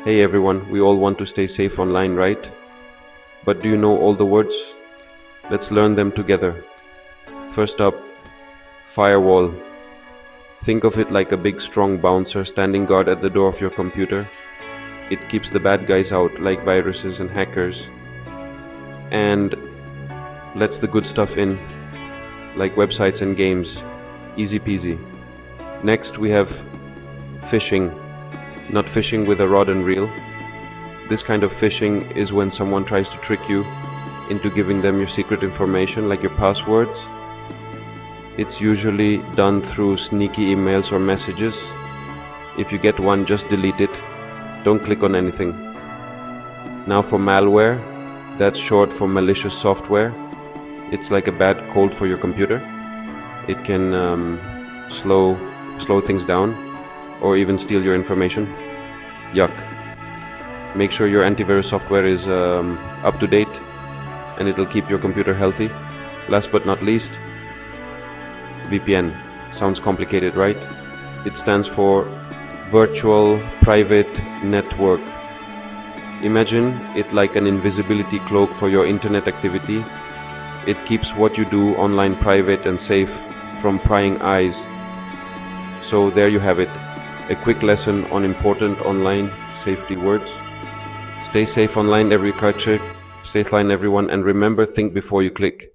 Hey everyone, we all want to stay safe online, right? But do you know all the words? Let's learn them together. First up, firewall. Think of it like a big strong bouncer standing guard at the door of your computer. It keeps the bad guys out like viruses and hackers and lets the good stuff in like websites and games. Easy peasy. Next we have phishing. Not fishing with a rod and reel. This kind of phishing is when someone tries to trick you into giving them your secret information like your passwords. It's usually done through sneaky emails or messages. If you get one, just delete it. Don't click on anything. Now for malware, that's short for malicious software. It's like a bad cold for your computer. It can slow things down or even steal your information. Yuck. Make sure your antivirus software is up to date and it'll keep your computer healthy. Last but not least, VPN. Sounds complicated, right? It stands for Virtual Private Network. Imagine it like an invisibility cloak for your internet activity. It keeps what you do online private and safe from prying eyes. So there you have it, a quick lesson on important online safety words. Stay safe online, every culture. Stay fine, everyone, and remember, think before you click.